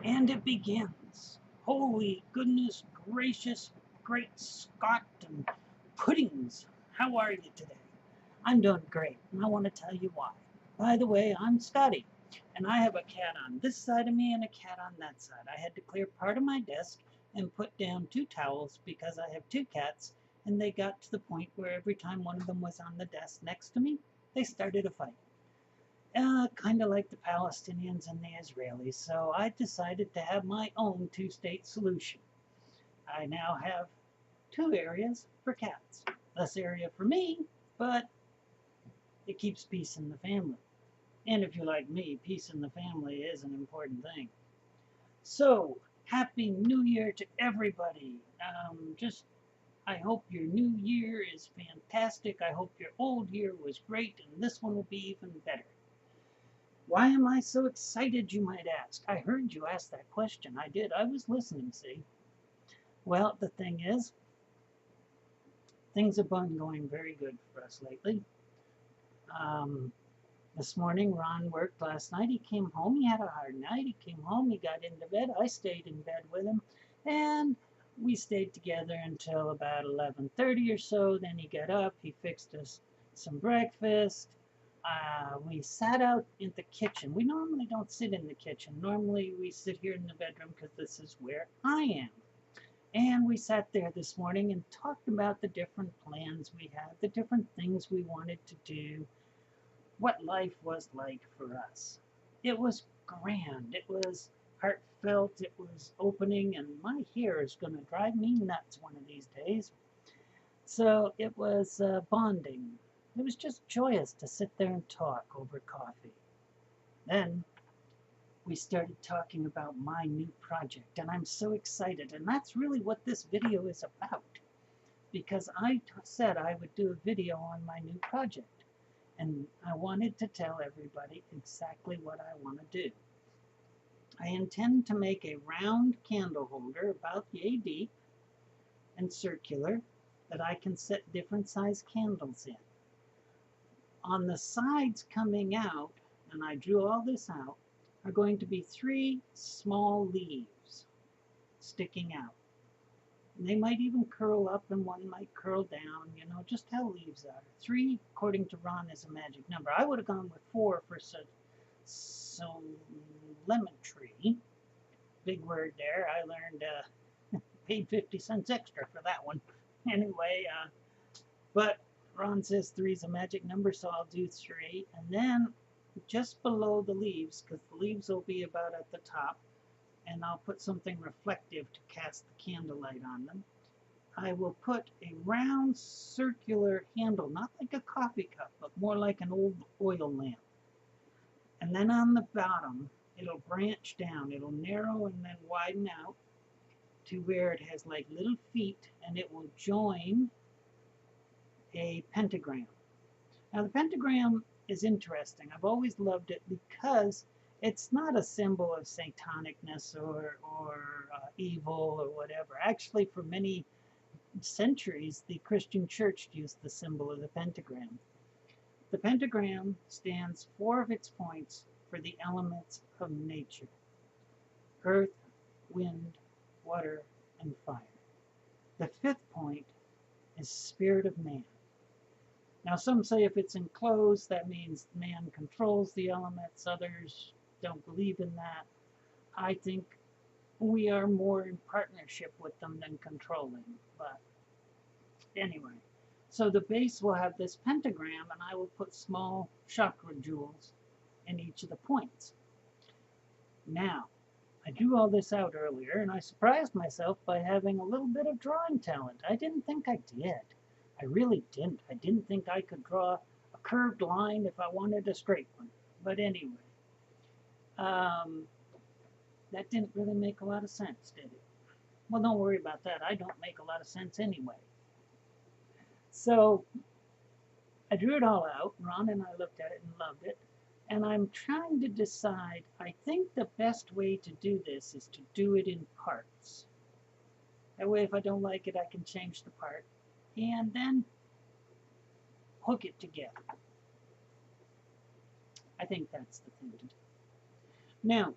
And it begins. Holy goodness gracious, great Scott and puddings. How are you today? I'm doing great, and I want to tell you why. By the way, I'm Scotty, and I have a cat on this side of me and a cat on that side. I had to clear part of my desk and put down two towels because I have two cats, and they got to the point where every time one of them was on the desk next to me, they started a fight. Kind of like the Palestinians and the Israelis, so I decided to have my own two-state solution. I now have two areas for cats. Less area for me, but it keeps peace in the family. And if you're like me, peace in the family is an important thing. So, Happy New Year to everybody. I hope your new year is fantastic. I hope your old year was great, and this one will be even better. Why am I so excited, you might ask? I heard you ask that question. I did. I was listening, see? Well, the thing is, things have been going very good for us lately. Um, this morning, Ron worked last night. He came home. He had a hard night. He came home. He got into bed. I stayed in bed with him. And we stayed together until about 11:30 or so. Then he got up. He fixed us some breakfast. We sat out in the kitchen. We normally don't sit in the kitchen. Normally we sit here in the bedroom because this is where I am. And we sat there this morning and talked about the different plans we had, the different things we wanted to do, what life was like for us. It was grand. It was heartfelt. It was opening, and my hair is going to drive me nuts one of these days. So it was bonding. It was just joyous to sit there and talk over coffee. Then we started talking about my new project, and I'm so excited. And that's really what this video is about, because I said I would do a video on my new project, and I wanted to tell everybody exactly what I want to do. I intend to make a round candle holder about yay deep and circular that I can set different size candles in. On the sides coming out, and I drew all this out, are going to be three small leaves sticking out. And they might even curl up and one might curl down, just how leaves are. Three, according to Ron, is a magic number. I would have gone with four for solemnity. Big word there. I learned, paid 50 cents extra for that one. Anyway, but Ron says three is a magic number, so I'll do three. And then just below the leaves, because the leaves will be about at the top, and I'll put something reflective to cast the candlelight on them. I will put a round circular handle, not like a coffee cup, but more like an old oil lamp. And then on the bottom, it'll branch down. It'll narrow and then widen out to where it has like little feet, and it will join a pentagram. Now, the pentagram is interesting. I've always loved it because it's not a symbol of satanicness or evil or whatever. Actually, for many centuries, the Christian church used the symbol of the pentagram. The pentagram stands four of its points for the elements of nature: earth, wind, water, and fire. The fifth point is spirit of man. Now, some say if it's enclosed, that means man controls the elements. Others don't believe in that. I think we are more in partnership with them than controlling. But anyway, so the base will have this pentagram, and I will put small chakra jewels in each of the points. Now, I drew all this out earlier, and I surprised myself by having a little bit of drawing talent. I didn't think I did. I really didn't. I didn't think I could draw a curved line if I wanted a straight one. But anyway, that didn't really make a lot of sense, did it? Well, don't worry about that. I don't make a lot of sense anyway. So I drew it all out. Ron and I looked at it and loved it. And I'm trying to decide, I think the best way to do this is to do it in parts. That way, if I don't like it, I can change the part and then hook it together. I think that's the thing to do. Now,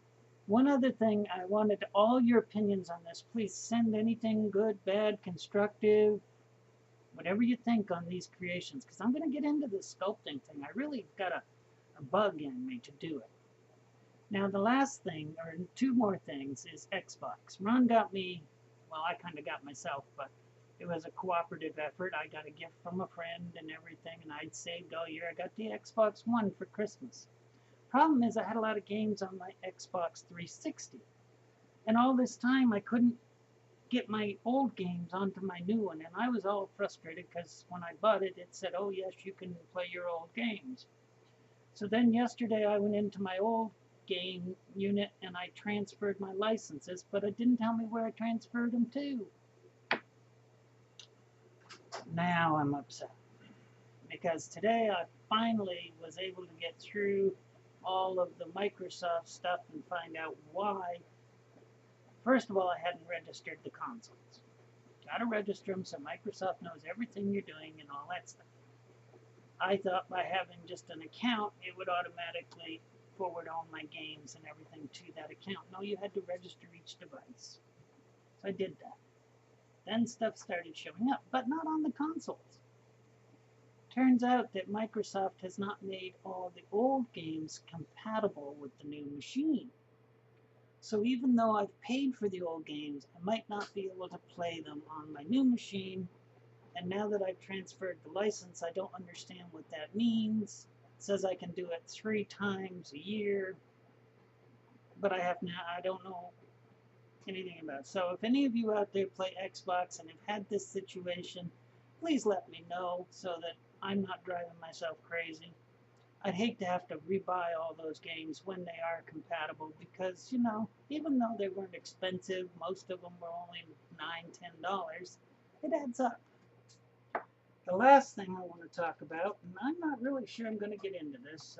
One other thing, I wanted all your opinions on this. Please send anything good, bad, constructive, whatever you think on these creations, because I'm going to get into this sculpting thing. I really got a bug in me to do it. Now, the last thing, or two more things, is Xbox. Ron got me, well, I kind of got myself, but it was a cooperative effort. I got a gift from a friend and everything, and I'd saved all year. I got the Xbox One for Christmas. Problem is, I had a lot of games on my Xbox 360. And all this time, I couldn't get my old games onto my new one, and I was all frustrated because when I bought it, it said, oh yes, you can play your old games. So then yesterday I went into my old game unit and I transferred my licenses, but it didn't tell me where I transferred them to. Now I'm upset because today I finally was able to get through all of the Microsoft stuff and find out why. First of all, I hadn't registered the consoles. Got to register them so Microsoft knows everything you're doing and all that stuff. I thought by having just an account, it would automatically forward all my games and everything to that account. No, you had to register each device. So I did that. Then stuff started showing up, but not on the consoles. Turns out that Microsoft has not made all the old games compatible with the new machine. So even though I've paid for the old games, I might not be able to play them on my new machine. And now that I've transferred the license, I don't understand what that means. It says I can do it 3 times a year, but I don't know anything about it. So if any of you out there play Xbox and have had this situation, please let me know so that I'm not driving myself crazy. I'd hate to have to rebuy all those games when they are compatible because, you know, even though they weren't expensive, most of them were only $9, $10, it adds up. The last thing I want to talk about, and I'm not really sure I'm going to get into this.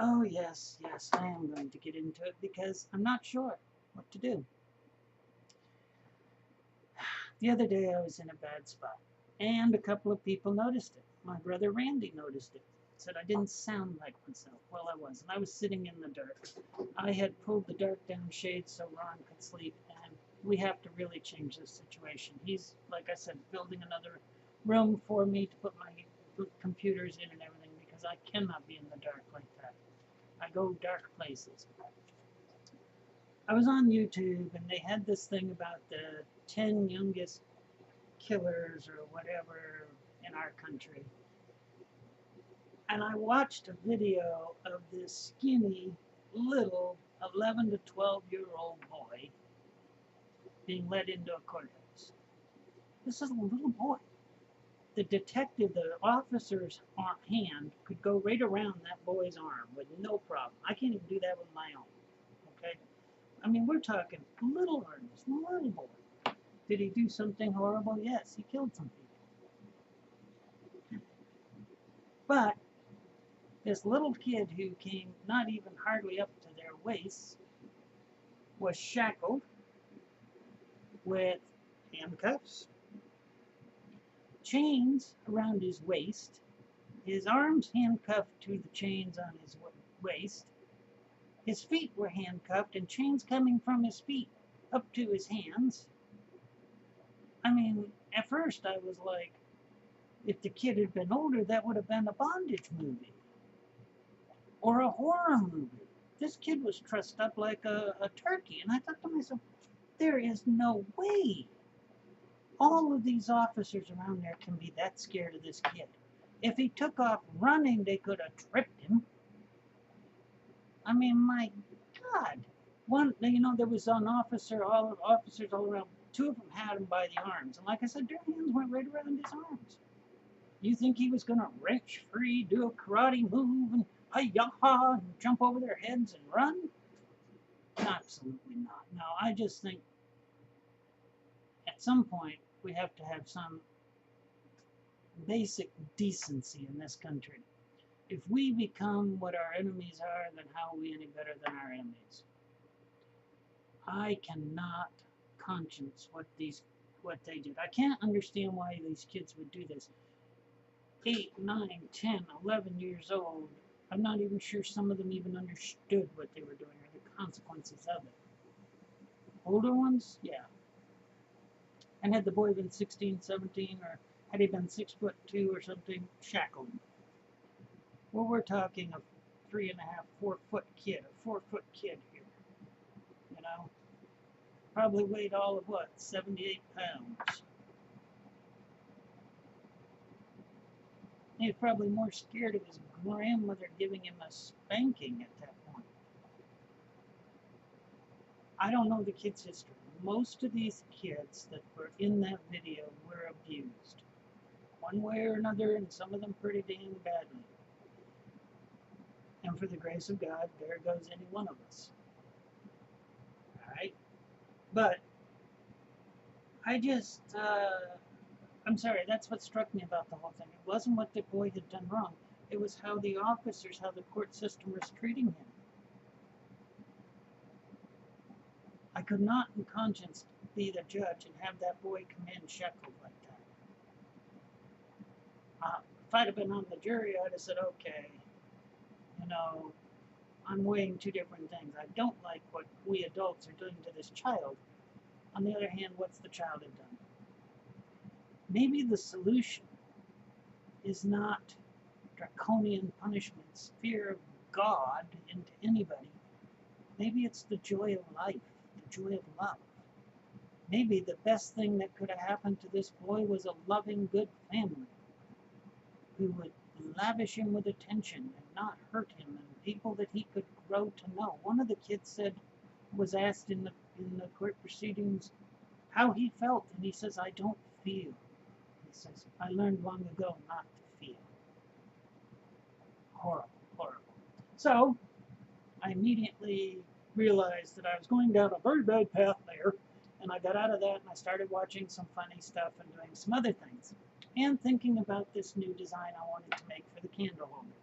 Oh, yes, I am going to get into it because I'm not sure what to do. The other day I was in a bad spot, and a couple of people noticed it. My brother Randy noticed it. Said I didn't sound like myself. Well, I wasn't. I was sitting in the dark. I had pulled the dark down shades so Ron could sleep, and we have to really change this situation. He's, like I said, building another room for me to put my computers in and everything because I cannot be in the dark like that. I go dark places. I was on YouTube and they had this thing about the 10 youngest killers or whatever in our country. And I watched a video of this skinny, little 11 to 12-year-old boy being led into a courthouse. This is a little boy. The detective, the officer's hand could go right around that boy's arm with no problem. I can't even do that with my own. Okay? I mean, we're talking little arms, little boy. Did he do something horrible? Yes, he killed some people. But this little kid who came not even hardly up to their waists was shackled with handcuffs, chains around his waist, his arms handcuffed to the chains on his waist, his feet were handcuffed and chains coming from his feet up to his hands. I mean, at first I was like, if the kid had been older, that would have been a bondage movie or a horror movie. This kid was trussed up like a turkey, and I thought to myself, there is no way all of these officers around there can be that scared of this kid. If he took off running, they could have tripped him. I mean, my God. There was officers all around. 2 of them had him by the arms. And like I said, their hands went right around his arms. You think he was going to wrench free, do a karate move, and hi-ya-ha, and jump over their heads and run? Absolutely not. No, I just think at some point we have to have some basic decency in this country. If we become what our enemies are, then how are we any better than our enemies? I cannot conscience what they did. I can't understand why these kids would do this. 8, 9, 10, 11 years old. I'm not even sure some of them even understood what they were chances of it. Older ones, yeah. And had the boy been 16, 17, or had he been 6'2" or something, shackled. Well, we're talking a 3.5, 4-foot kid, a 4-foot kid here. You know, probably weighed all of what, 78 pounds. He was probably more scared of his grandmother giving him a spanking at that point. I don't know the kid's history. Most of these kids that were in that video were abused, one way or another, and some of them pretty dang badly. And for the grace of God, there goes any one of us. Alright? But, I'm sorry, that's what struck me about the whole thing. It wasn't what the boy had done wrong. It was how the officers, how the court system was treating him. I could not in conscience be the judge and have that boy come in shackled like that. If I'd have been on the jury, I'd have said, okay, you know, I'm weighing two different things. I don't like what we adults are doing to this child. On the other hand, what's the child have done? Maybe the solution is not draconian punishments, fear of God into anybody. Maybe it's the joy of life, the joy of love. Maybe the best thing that could have happened to this boy was a loving, good family who would lavish him with attention and not hurt him, and people that he could grow to know. One of the kids was asked in the court proceedings how he felt, and he says, I don't feel. He says, I learned long ago not to feel. Horrible, horrible. So, I immediately realized that I was going down a very bad path there, and I got out of that and I started watching some funny stuff and doing some other things, and thinking about this new design I wanted to make for the candle holder.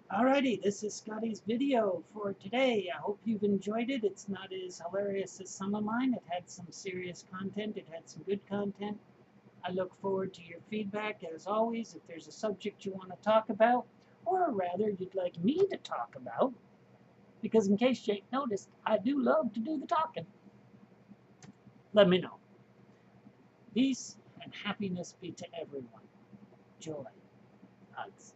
Alrighty, this is Scottie's video for today. I hope you've enjoyed it. It's not as hilarious as some of mine. It had some serious content. It had some good content. I look forward to your feedback, as always. If there's a subject you want to talk about, or rather you'd like me to talk about, because in case you ain't noticed, I do love to do the talking, let me know. Peace and happiness be to everyone. Joy. Hugs.